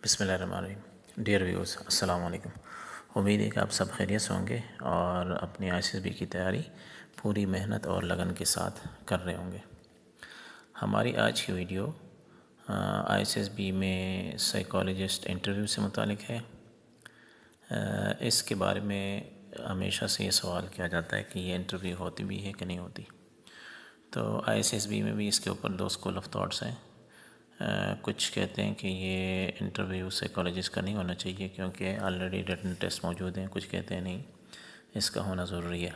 बिस्मिल्लाहिर्रहमानिर्रहीम। Dear viewers, अस्सलाम वालेकुम। उम्मीद है कि आप सब खैरियत से होंगे और अपनी आईसीएसबी की तैयारी पूरी मेहनत और लगन के साथ कर रहे होंगे। हमारी आज की वीडियो आईसीएसबी में साइकोलॉजिस्ट इंटरव्यू से मुतालिक है। इसके बारे में हमेशा से ये सवाल किया जाता है कि ये इंटरव्यू होती भी है कि नहीं होती। तो आईसीएसबी में भी इसके ऊपर दो स्कूल ऑफ थॉट्स हैं। कुछ कहते हैं कि ये इंटरव्यू साइकोलॉजिस्ट का नहीं होना चाहिए क्योंकि ऑलरेडी रिटन टेस्ट मौजूद हैं। कुछ कहते हैं नहीं, इसका होना ज़रूरी है।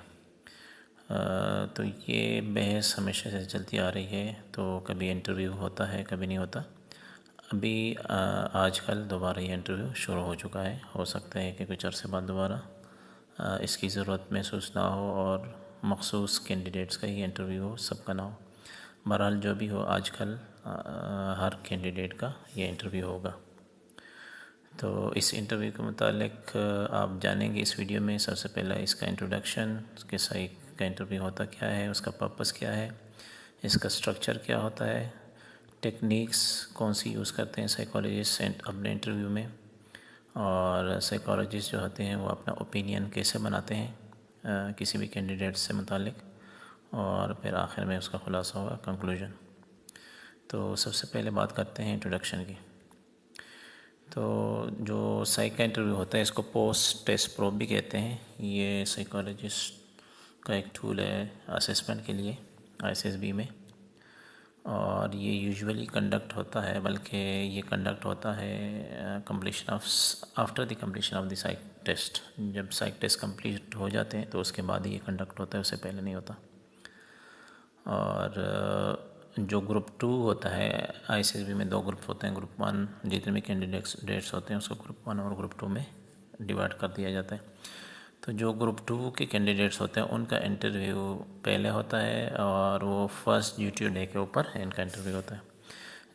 तो ये बहस हमेशा से चलती आ रही है। तो कभी इंटरव्यू होता है, कभी नहीं होता। अभी आजकल दोबारा ये इंटरव्यू शुरू हो चुका है। हो सकता है कि कुछ अरसे बाद दोबारा इसकी ज़रूरत महसूस ना हो और मखसूस कैंडिडेट्स का ही इंटरव्यू हो, सबका ना हो। बहरहाल जो भी हो, आजकल हर कैंडिडेट का ये इंटरव्यू होगा। तो इस इंटरव्यू के मुतालिक आप जानेंगे इस वीडियो में। सबसे पहला इसका इंट्रोडक्शन, कि साइक का इंटरव्यू होता क्या है, उसका पर्पस क्या है, इसका स्ट्रक्चर क्या होता है, टेक्निक्स कौन सी यूज़ करते हैं साइकोलॉजिस्ट अपने इंटरव्यू में, और साइकोलॉजिस्ट जो होते हैं वो अपना ओपिनियन कैसे बनाते हैं किसी भी कैंडिडेट से मुतालिक, और फिर आखिर में उसका खुलासा होगा, कंक्लूजन। तो सबसे पहले बात करते हैं इंट्रोडक्शन की। तो जो साइक का इंटरव्यू होता है इसको पोस्ट टेस्ट प्रोब भी कहते हैं। ये साइकोलॉजिस्ट का एक टूल है असेसमेंट के लिए आईसीएसबी में, और ये यूजुअली कंडक्ट होता है, बल्कि ये कंडक्ट होता है completion of after the completion of the psych test. जब साइक टेस्ट कंप्लीट हो जाते हैं तो उसके बाद ही ये कंडक्ट होता है, उससे पहले नहीं होता। और जो ग्रुप 2 होता है, आईसीएसबी में दो ग्रुप होते हैं। ग्रुप 1 जितने भी कैंडिडेट्स होते हैं उसको ग्रुप 1 और ग्रुप 2 में डिवाइड कर दिया जाता है। तो जो ग्रुप 2 के कैंडिडेट्स होते हैं उनका इंटरव्यू पहले होता है और वो फर्स्ट GTO डे के ऊपर इनका इंटरव्यू होता है,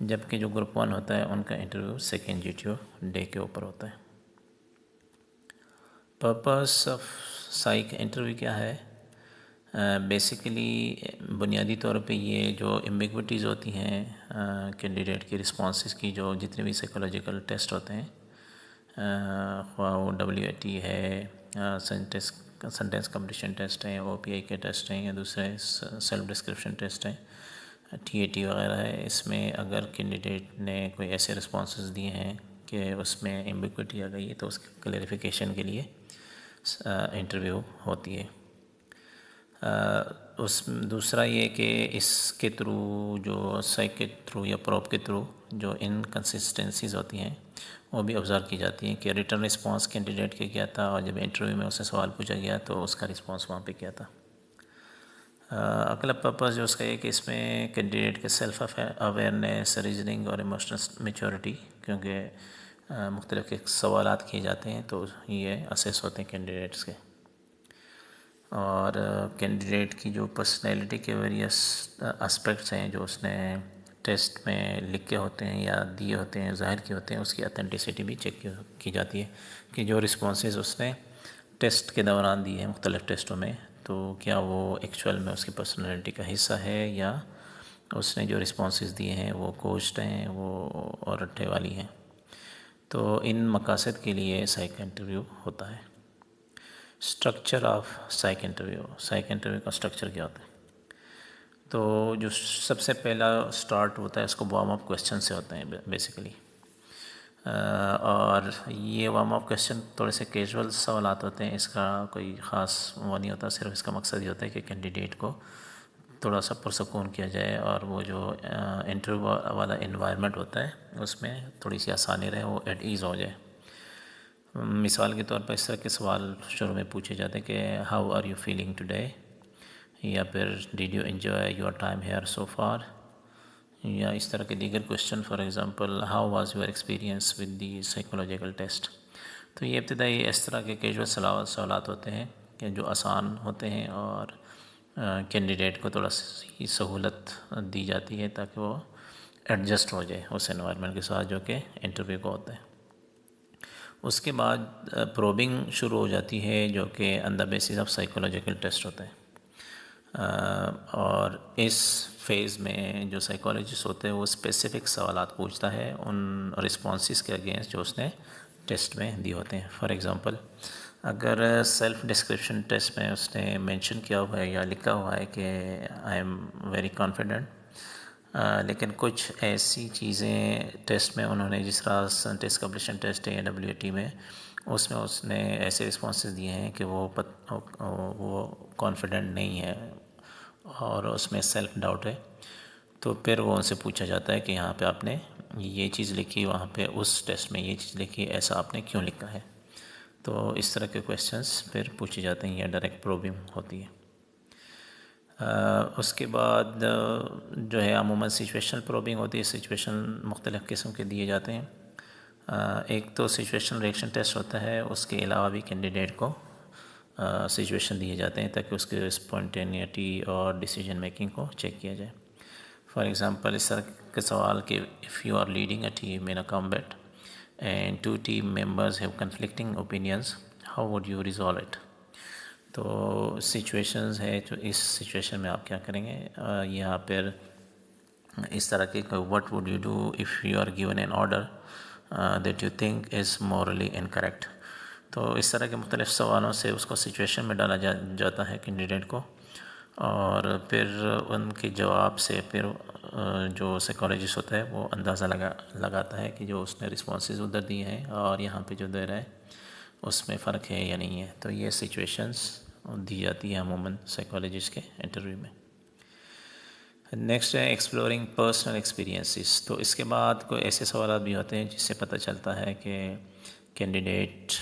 जबकि जो ग्रुप 1 होता है उनका इंटरव्यू सेकेंड GTO डे के ऊपर होता है। पर्पस ऑफ साइक इंटरव्यू क्या है? बेसिकली बुनियादी तौर पे ये जो एम्बिग्विटीज़ होती हैं कैंडिडेट की रिस्पॉन्सेस की, जो जितने भी साइकोलॉजिकल टेस्ट होते हैं, ख्वाह वो WAT है, सेंटेंस कंप्लीशन टेस्ट हैं, OPI के टेस्ट हैं, या दूसरे सेल्फ डिस्क्रिप्शन टेस्ट हैं, TAT वगैरह है, इसमें अगर कैंडिडेट ने कोई ऐसे रिस्पॉन्सेस दिए हैं कि उसमें एम्बिग्विटी आ गई है तो उसके क्लैरिफिकेशन के लिए इंटरव्यू होती है। उस दूसरा ये कि इसके थ्रू, जो साइक के थ्रू या प्रोब के थ्रू जो इनकन्सिस्टेंसीज़ होती हैं वो भी ऑब्ज़र्व की जाती हैं कि रिटर्न रिस्पांस कैंडिडेट के क्या था, और जब इंटरव्यू में उससे सवाल पूछा गया तो उसका रिस्पांस वहाँ पे क्या था। अगला पर्पस जो उसका है कि इसमें कैंडिडेट के सेल्फ अवेयरनेस, रीजनिंग और इमोशनल मैच्योरिटी, क्योंकि मुख्तलिफ़ सवालात किए जाते हैं तो ये असेस होते हैं कैंडिडेट्स के, और कैंडिडेट की जो पर्सनैलिटी के वेरियस एस्पेक्ट्स हैं जो उसने टेस्ट में लिख के होते हैं या दिए होते हैं, ज़ाहिर किए होते हैं, उसकी ऑथेंटिसिटी भी चेक की जाती है कि जो रिस्पॉन्सेज उसने टेस्ट के दौरान दिए हैं मुख्तलिफ़ टेस्टों में, तो क्या वो एक्चुअल में उसकी पर्सनैलिटी का हिस्सा है या उसने जो रिस्पॉन्सेज दिए हैं वो कोच्ड हैं, वो और रट्टे वाली हैं। तो इन मकासद के लिए साइक इंटरव्यू होता है। स्ट्रक्चर ऑफ साइक इंटरव्यू का स्ट्रक्चर क्या होता है? तो जो सबसे पहला स्टार्ट होता है उसको वार्म अप क्वेश्चन से होते हैं बेसिकली, और ये वार्म अप क्वेश्चन थोड़े से कैजुअल सवालात होते हैं। इसका कोई ख़ास वो नहीं होता, सिर्फ इसका मकसद ये होता है कि कैंडिडेट को थोड़ा सा पुरसकून किया जाए और वो जो इंटरव्यू वाला इन्वायरमेंट होता है उसमें थोड़ी सी आसानी रहे, वो एट ईज़ हो जाए। मिसाल के तौर पर इस तरह के सवाल शुरू में पूछे जाते हैं कि how are you feeling today, या फिर did you enjoy your time here so far, या इस तरह के दीगर question. For example, how was your experience with the psychological test. तो ये इब्तदाई इस तरह के कैजुअल सवालात होते हैं कि जो आसान होते हैं और कैंडिडेट को थोड़ा सी सहूलत दी जाती है ताकि वो एडजस्ट हो जाए उस एनवायरनमेंट के साथ जो कि इंटरव्यू का होता है। उसके बाद प्रोबिंग शुरू हो जाती है जो कि on the basis of psychological test होता है, और इस फेज़ में जो साइकोलॉजिस्ट होते हैं वो स्पेसिफ़िक सवालात पूछता है उन रिस्पॉन्सेस के अगेंस्ट जो उसने टेस्ट में दिए होते हैं। फॉर एग्ज़ाम्पल, अगर सेल्फ़ डिस्क्रिप्शन टेस्ट में उसने मेंशन किया हुआ है या लिखा हुआ है कि आई एम वेरी कॉन्फिडेंट, लेकिन कुछ ऐसी चीज़ें टेस्ट में उन्होंने, जिस तरह टेस्ट कम्प्लीशन टेस्ट है AWT में, उसमें उसने ऐसे रिस्पॉन्सेस दिए हैं कि वो कॉन्फिडेंट नहीं है और उसमें सेल्फ डाउट है। तो फिर वो उनसे पूछा जाता है कि यहाँ पे आपने ये चीज़ लिखी, वहाँ पे उस टेस्ट में ये चीज़ लिखी, ऐसा आपने क्यों लिखा है। तो इस तरह के क्वेश्चंस फिर पूछे जाते हैं या डायरेक्ट प्रोबिंग होती है। उसके बाद जो है अमूमन सिचुएशनल प्रोबिंग होती है। सिचुएशन मुख्तलिफ़ किस्म के दिए जाते हैं। एक तो सिचुएशनल रिएक्शन टेस्ट होता है, उसके अलावा भी कैंडिडेट को सिचुएशन दिए जाते हैं ताकि उसके स्पॉन्टेनिटी और डिसीजन मेकिंग को चेक किया जाए। फॉर एग्ज़ाम्पल, इस तरह के सवाल कि if you are leading a team in a combat and two team members have conflicting opinions, how would you resolve it. तो सिचुएशंस है, तो इस सिचुएशन में आप क्या करेंगे। यहाँ पर इस तरह के what would you do if you are given an order that you think is morally incorrect. तो इस तरह के मुख्तलिफ़ सवालों से उसको सिचुएशन में डाला जाता है कैंडिडेट को, और फिर उनके जवाब से फिर जो साइकोलॉजिस्ट होता है वो अंदाज़ा लगाता है कि जो उसने रिस्पॉन्सेज उधर दिए हैं और यहाँ पे जो दे रहा है उसमें फ़र्क है या नहीं है। तो ये सिचुएशंस दी जाती है अमूमन साइकोलॉजिस्ट के इंटरव्यू में। नेक्स्ट है एक्सप्लोरिंग पर्सनल एक्सपीरियंसेस। तो इसके बाद कोई ऐसे सवाल भी होते हैं जिससे पता चलता है कि कैंडिडेट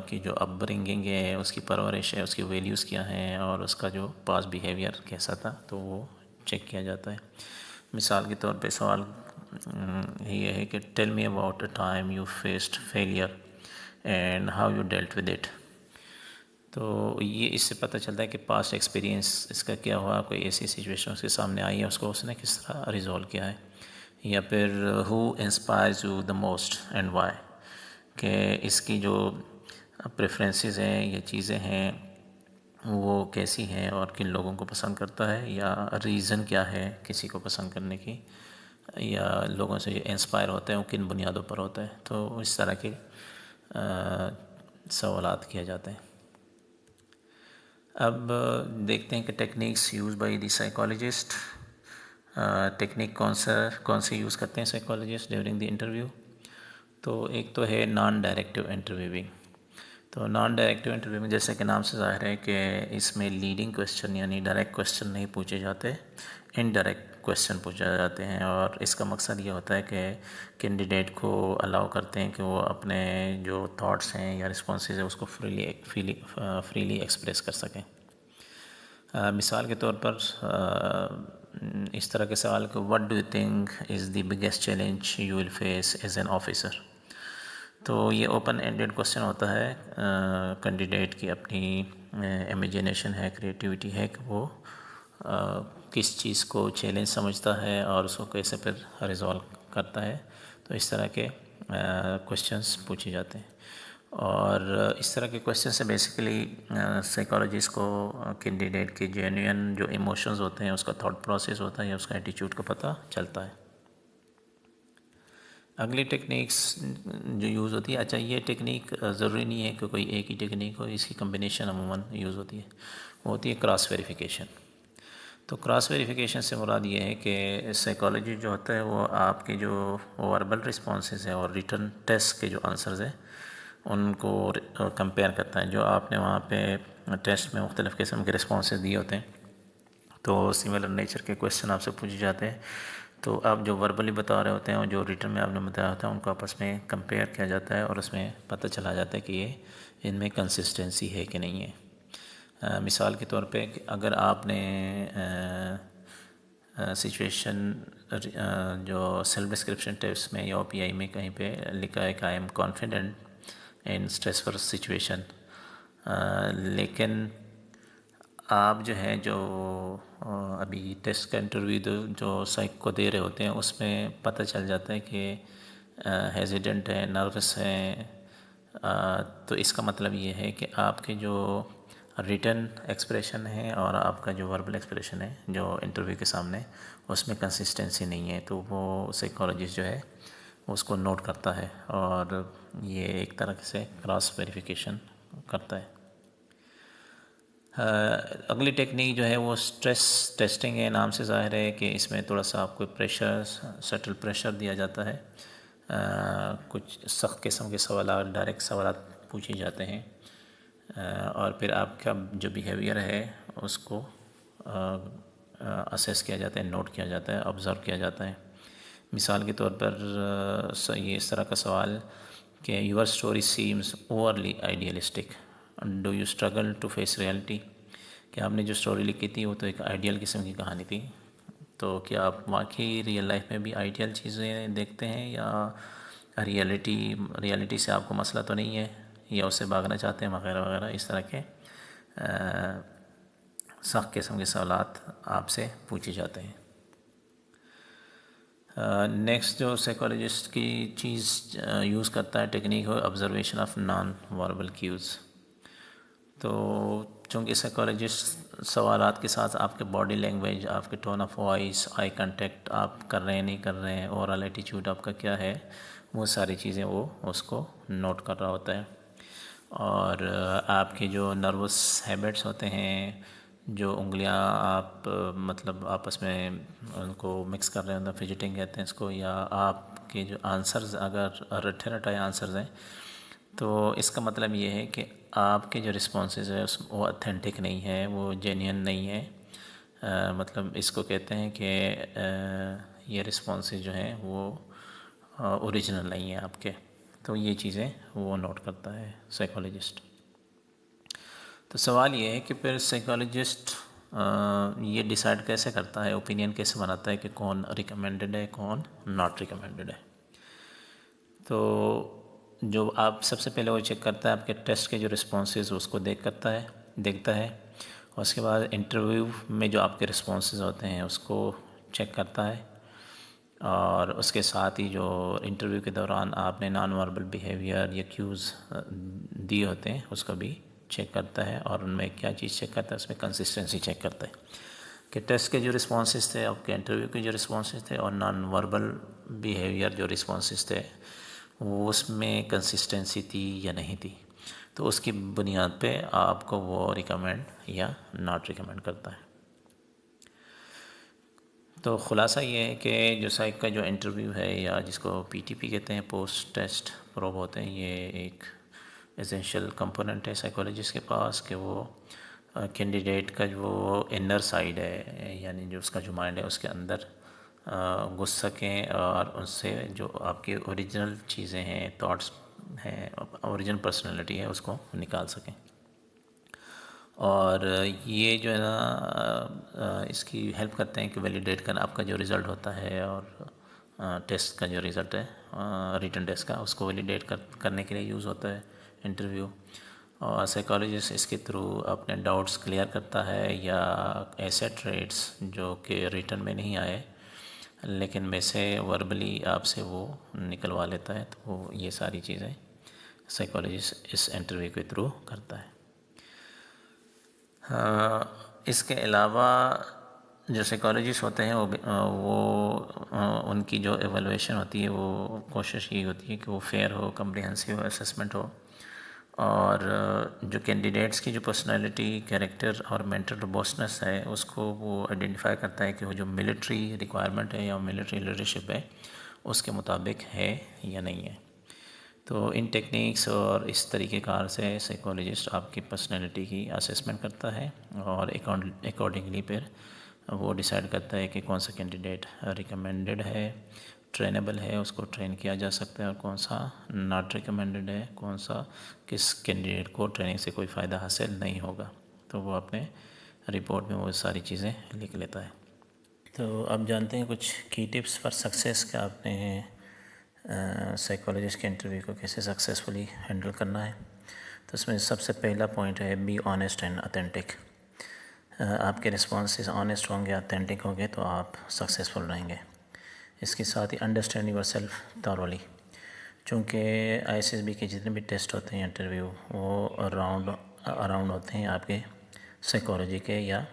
की जो अपब्रिंगिंग है, उसकी परवरिश है, उसकी वैल्यूज़ क्या हैं और उसका जो पास बिहेवियर कैसा था, तो वो चेक किया जाता है। मिसाल के तौर पे सवाल ये है कि tell me about a time you faced failure and how you dealt with it. तो ये इससे पता चलता है कि पास्ट एक्सपीरियंस इसका क्या हुआ, कोई ऐसी सिचुएशन उसके सामने आई है, उसको उसने किस तरह रिजॉल्व किया है। या फिर who inspires you the most and why, कि इसकी जो प्रेफरेंसेस हैं, ये चीज़ें हैं, वो कैसी हैं और किन लोगों को पसंद करता है, या रीज़न क्या है किसी को पसंद करने की, या लोगों से इंस्पायर होते हैं वो किन बुनियादों पर होता है। तो इस तरह के सवालात किए जाते हैं। अब देखते हैं कि techniques use by the psychologist. Technique कौन से यूज़ करते हैं साइकोलॉजिस्ट ड्यूरिंग द इंटरव्यू। तो एक तो है नॉन डायरेक्टिव इंटरव्यूइंग। तो नॉन डायरेक्टिव इंटरव्यू में जैसे कि नाम से ज़ाहिर है कि इसमें लीडिंग क्वेश्चन यानी डायरेक्ट क्वेश्चन नहीं पूछे जाते, इनडायरेक्ट क्वेश्चन पूछे जाते हैं। और इसका मकसद ये होता है कि कैंडिडेट को अलाउ करते हैं कि वो अपने जो थॉट्स हैं या रिस्पॉन्सेज है उसको फ्रीली एक्सप्रेस कर सकें। मिसाल के तौर पर इस तरह के सवाल को what do you think is the biggest challenge you will face as an officer. तो ये ओपन एंडेड क्वेश्चन होता है। कैंडिडेट की अपनी इमेजिनेशन है, क्रिएटिविटी है कि वो किस चीज़ को चैलेंज समझता है और उसको कैसे फिर रिजॉल्व करता है। तो इस तरह के क्वेश्चंस पूछे जाते हैं। और इस तरह के क्वेश्चन से बेसिकली साइकोलॉजिस्ट को कैंडिडेट के जेन्युइन जो इमोशंस होते हैं, उसका थॉट प्रोसेस होता है या उसका एटीट्यूड का पता चलता है। अगली टेक्निक्स जो यूज़ होती है, अच्छा ये टेक्निक ज़रूरी नहीं है कि कोई एक ही टेक्निक हो, इसकी कम्बिनेशन अमूमन यूज़ होती है। वो होती है क्रॉस वेरिफिकेशन। तो क्रॉस वेरिफिकेशन से मुराद ये है कि साइकोलॉजी जो होता है वो आपके जो वर्बल रिस्पॉन्सेज है और रिटर्न टेस्ट के जो आंसर्स हैं उनको कंपेयर करता है। जो आपने वहाँ पे टेस्ट में मुख्तलिफ़ किस्म के रिस्पॉन्सेज दिए होते हैं, तो सिमिलर नेचर के क्वेश्चन आपसे पूछे जाते हैं। तो आप जो वर्बली बता रहे होते हैं और जो रिटर्न में आपने बताया होता है उनको आपस में कंपेयर किया जाता है और उसमें पता चला जाता है कि ये इनमें कंसिस्टेंसी है कि नहीं है। मिसाल के तौर पे अगर आपने सिचुएशन जो सेल्फ डिस्क्रिप्शन टेस्ट में या OPI में कहीं पे लिखा है कि I am confident in stressful situation, लेकिन आप जो है जो अभी टेस्ट का इंटरव्यू जो साइक को दे रहे होते हैं उसमें पता चल जाता है कि हेजिडेंट है, नर्वस है। तो इसका मतलब ये है कि आपके जो रिटन एक्सप्रेशन है और आपका जो वर्बल एक्सप्रेशन है जो इंटरव्यू के सामने, उसमें कंसिस्टेंसी नहीं है, तो वो साइकोलॉजिस्ट जो है उसको नोट करता है और ये एक तरह से क्रॉस वेरिफिकेशन करता है। अगली टेक्निक जो है वो स्ट्रेस टेस्टिंग है। नाम से ज़ाहिर है कि इसमें थोड़ा सा आपको प्रेशर, सटल प्रेशर दिया जाता है। कुछ सख्त किस्म के सवाल, डायरेक्ट सवाल पूछे जाते हैं और फिर आपका जो बिहेवियर है उसको असेस किया जाता है, नोट किया जाता है, ऑब्ज़र्व किया जाता है। मिसाल के तौर पर ये इस तरह का सवाल कि your story seems overly idealistic, do you struggle to face reality, कि आपने जो स्टोरी लिखी थी वो तो एक आइडियल किस्म की कहानी थी, तो क्या आप वाकई रियल लाइफ में भी आइडियल चीज़ें देखते हैं या रियलिटी से आपको मसला तो नहीं है या उससे भागना चाहते हैं वगैरह वगैरह। इस तरह के सख्त किस्म के सवालात आपसे पूछे जाते हैं। नेक्स्ट जो साइकोलॉजिस्ट की चीज़ यूज़ करता है टेक्निक हो observation of non verbal cues. तो चूँकि साइकोलॉजिस्ट सवालात के साथ आपके बॉडी लैंग्वेज, आपके tone of voice, eye contact आप कर रहे हैं नहीं कर रहे हैं, ओवरऑल एटीट्यूड आपका क्या है, वो सारी चीज़ें वो उसको नोट कर रहा होता है। और आपके जो नर्वस हैबिट्स होते हैं, जो उंगलियां आप मतलब आपस में उनको मिक्स कर रहे हैं, फिजिटिंग कहते हैं इसको, या आपके जो आंसर्स अगर रट्टे रटाए आंसर्स हैं तो इसका मतलब ये है कि आपके जो रिस्पॉन्सेज है वो ऑथेंटिक नहीं है, वो जेन्युइन नहीं है। मतलब इसको कहते हैं कि ये रिस्पॉन्सेज जो हैं वो ओरिजिनल नहीं है आपके। तो ये चीज़ें वो नोट करता है साइकोलॉजिस्ट। तो सवाल ये है कि फिर साइकोलॉजिस्ट ये डिसाइड कैसे करता है, ओपिनियन कैसे बनाता है कि कौन रिकमेंडेड है कौन नॉट रिकमेंडेड है। तो जो आप सबसे पहले वो चेक करता है आपके टेस्ट के जो रिस्पॉन्सेज उसको देखता है। और उसके बाद इंटरव्यू में जो आपके रिस्पॉन्सेज होते हैं उसको चेक करता है। और उसके साथ ही जो इंटरव्यू के दौरान आपने नॉन वर्बल बिहेवियर या क्यूज़ दिए होते हैं उसको भी चेक करता है। और उनमें क्या चीज़ चेक करता है, उसमें कंसिस्टेंसी चेक करता है कि टेस्ट के जो रिस्पॉन्सेज थे, आपके इंटरव्यू के जो रिस्पॉन्सेज थे और नॉन वर्बल बिहेवियर जो रिस्पॉन्सेज थे वो उसमें कंसिस्टेंसी थी या नहीं थी। तो उसकी बुनियाद पे आपको वो रिकमेंड या नॉट रिकमेंड करता है। तो ख़ुलासा ये है कि जो साइक का जो इंटरव्यू है या जिसको पीटीपी कहते हैं, पोस्ट टेस्ट प्रोब होते हैं, ये एक एसेंशियल कंपोनेंट है साइकोलॉजिस्ट के पास कि वो कैंडिडेट का जो इनर साइड है यानी जो उसका जो माइंड है उसके अंदर घुस सकें और उससे जो आपकी ओरिजिनल चीज़ें हैं, थॉट्स हैं, ओरिजिनल पर्सनैलिटी है उसको निकाल सकें। और ये जो है ना इसकी हेल्प करते हैं कि वैलिडेट करना आपका जो रिज़ल्ट होता है और टेस्ट का जो रिज़ल्ट है रिटन टेस्ट का, उसको वैलिडेट करने के लिए यूज़ होता है इंटरव्यू। और साइकोलॉजिस्ट इसके थ्रू अपने डाउट्स क्लियर करता है या ऐसे ट्रेड्स जो कि रिटन में नहीं आए लेकिन में से वर्बली आपसे वो निकलवा लेता है। तो ये सारी चीज़ें साइकोलॉजिस्ट इस इंटरव्यू के थ्रू करता है। इसके अलावा जो साइकोलॉजिस्ट होते हैं वो उनकी जो एवलुएशन होती है वो कोशिश ये होती है कि वो फेयर हो, कम्प्रिहेंसिव असेसमेंट हो और जो कैंडिडेट्स की जो पर्सनालिटी, कैरेक्टर और मेंटल रोबस्टनेस है उसको वो आइडेंटिफाई करता है कि वो जो मिलिट्री रिक्वायरमेंट है या मिलिट्री लीडरशिप है उसके मुताबिक है या नहीं है। तो इन टेक्निक्स और इस तरीके कार से साइकोलॉजिस्ट आपकी पर्सनैलिटी की असेसमेंट करता है और अकॉर्डिंगली फिर वो डिसाइड करता है कि कौन सा कैंडिडेट रिकमेंडेड है, ट्रेनेबल है, उसको ट्रेन किया जा सकता है, और कौन सा नॉट रिकमेंडेड है, कौन सा किस कैंडिडेट को ट्रेनिंग से कोई फ़ायदा हासिल नहीं होगा। तो वो अपने रिपोर्ट में वो सारी चीज़ें लिख लेता है। तो अब जानते हैं कुछ की टिप्स फॉर सक्सेस का आपने साइकोलॉजिस्ट के इंटरव्यू को कैसे सक्सेसफुली हैंडल करना है। तो इसमें सबसे पहला पॉइंट है बी ऑनेस्ट एंड ऑथेंटिक। आपके रिस्पॉन्सेज ऑनेस्ट होंगे, ऑथेंटिक होंगे तो आप सक्सेसफुल रहेंगे। इसके साथ ही अंडरस्टैंड योर सेल्फ थॉरोली। चूँकि ISSB के जितने भी टेस्ट होते हैं इंटरव्यू वो अराउंड अराउंड होते हैं, आपके साइकोलॉजी के या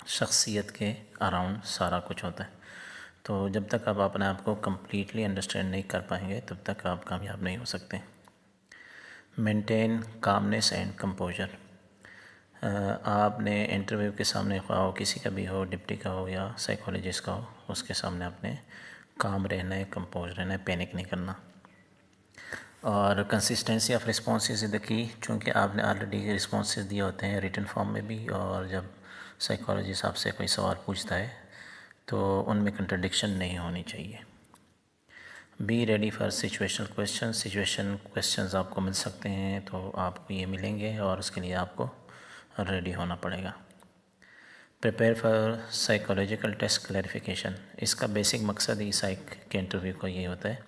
शख्सियत के अराउंड सारा कुछ होता है। तो जब तक आप अपने आप को कम्प्लीटली अंडरस्टैंड नहीं कर पाएंगे तब तक आप कामयाब नहीं हो सकते। Maintain calmness and composer. आपने इंटरव्यू के सामने ख्वाह हो किसी का भी हो, डिप्टी का हो या साइकोलॉजिस्ट का हो, उसके सामने आपने काम रहना है, कंपोज रहना है, पैनिक नहीं करना। और consistency of responses is the key, चूँकि आपने ऑलरेडी रिस्पॉन्सेज दिए होते हैं रिटन फॉर्म में भी, और जब साइकोलॉजिस्ट आपसे कोई सवाल पूछता है तो उनमें कंट्रडिक्शन नहीं होनी चाहिए। Be ready for situational question. Situation questions आपको मिल सकते हैं, तो आपको ये मिलेंगे और उसके लिए आपको रेडी होना पड़ेगा। Prepare for psychological test clarification. इसका बेसिक मकसद ही साइक के इंटरव्यू का ये होता है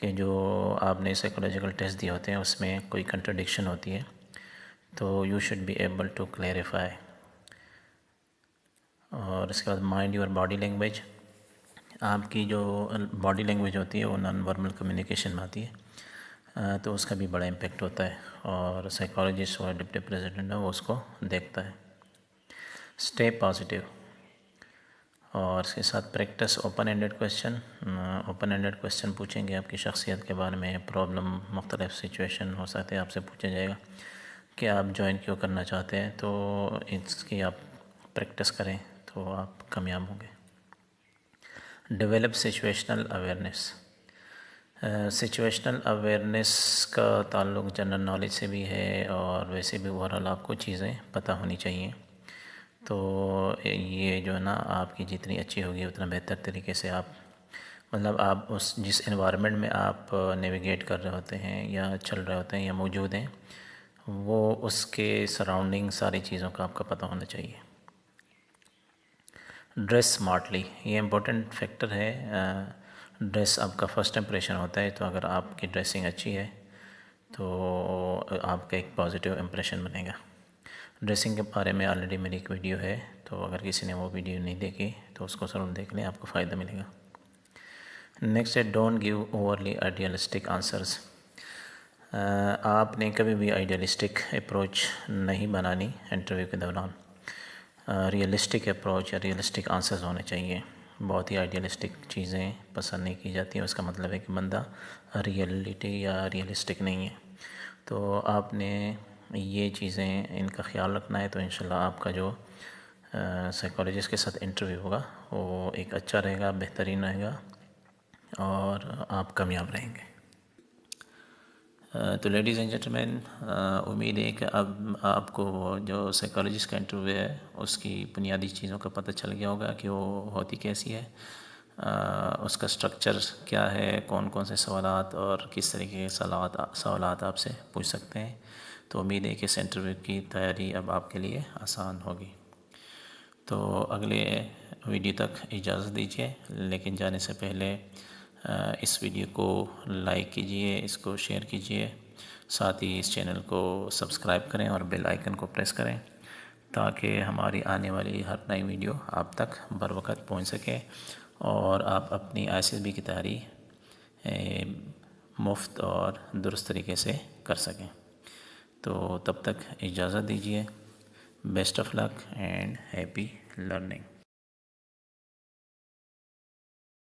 कि जो आपने साइकोलॉजिकल टेस्ट दिए होते हैं उसमें कोई कंट्रडिक्शन होती है तो you should be able to clarify. और इसके बाद माइंड योर बॉडी लैंग्वेज। आपकी जो बॉडी लैंग्वेज होती है वो नॉन वर्बल कम्युनिकेशन में आती है, तो उसका भी बड़ा इम्पेक्ट होता है और साइकोलॉजिस्ट और डिप्टी प्रेसिडेंट है वो उसको देखता है। Stay positive. और इसके साथ practice open ended question. Open ended question पूछेंगे आपकी शख्सियत के बारे में, प्रॉब्लम, मुख्तलिफ सिचुएशन हो सकते हैं आपसे पूछा जाएगा कि आप ज्वाइन क्यों करना चाहते हैं, तो इसकी आप प्रैक्टिस करें तो आप कामयाब होंगे। Develop situational awareness. Situational awareness का ताल्लुक़ जनरल नॉलेज से भी है और वैसे भी ओवरऑल आपको चीज़ें पता होनी चाहिए। तो ये जो है ना आपकी जितनी अच्छी होगी उतना बेहतर तरीके से आप, मतलब आप उस जिस एनवायरनमेंट में आप नेविगेट कर रहे होते हैं या चल रहे होते हैं या मौजूद हैं, वो उसके सराउंडिंग सारी चीज़ों का आपका पता होना चाहिए। ड्रेस स्मार्टली, ये इम्पोर्टेंट फैक्टर है। ड्रेस आपका फ़र्स्ट इम्प्रेशन होता है, तो अगर आपकी ड्रेसिंग अच्छी है तो आपका एक पॉजिटिव इम्प्रेशन बनेगा। ड्रेसिंग के बारे में ऑलरेडी मेरी एक वीडियो है, तो अगर किसी ने वो वीडियो नहीं देखी तो उसको ज़रूर देख लें, आपको फ़ायदा मिलेगा। नेक्स्ट है don't give overly idealistic answers. आपने कभी भी आइडियलिस्टिक अप्रोच नहीं बनानी इंटरव्यू के दौरान। रियलिस्टिक अप्रोच या रियलिस्टिक आंसर्स होने चाहिए। बहुत ही आइडियलिस्टिक चीज़ें पसंद नहीं की जाती हैं, उसका मतलब है कि बंदा रियलिटी या रियलिस्टिक नहीं है। तो आपने ये चीज़ें इनका ख्याल रखना है, तो इंशाल्लाह आपका जो साइकोलॉजिस्ट के साथ इंटरव्यू होगा वो एक अच्छा रहेगा, बेहतरीन रहेगा और आप कामयाब रहेंगे। तो लेडीज़ एंड जेंटलमैन, उम्मीद है कि अब आपको जो साइकोलॉजिस्ट का इंटरव्यू है उसकी बुनियादी चीज़ों का पता चल गया होगा कि वो होती कैसी है, उसका स्ट्रक्चर क्या है, कौन कौन से सवालात और किस तरीके के सवालात आपसे पूछ सकते हैं। तो उम्मीद है कि इस इंटरव्यू की तैयारी अब आपके लिए आसान होगी। तो अगले वीडियो तक इजाज़त दीजिए, लेकिन जाने से पहले इस वीडियो को लाइक कीजिए, इसको शेयर कीजिए, साथ ही इस चैनल को सब्सक्राइब करें और बेल आइकन को प्रेस करें ताकि हमारी आने वाली हर नई वीडियो आप तक बर वक्त पहुँच सके और आप अपनी ICSB की तैयारी मुफ्त और दुरुस्त तरीके से कर सकें। तो तब तक इजाज़त दीजिए। Best of luck and happy learning.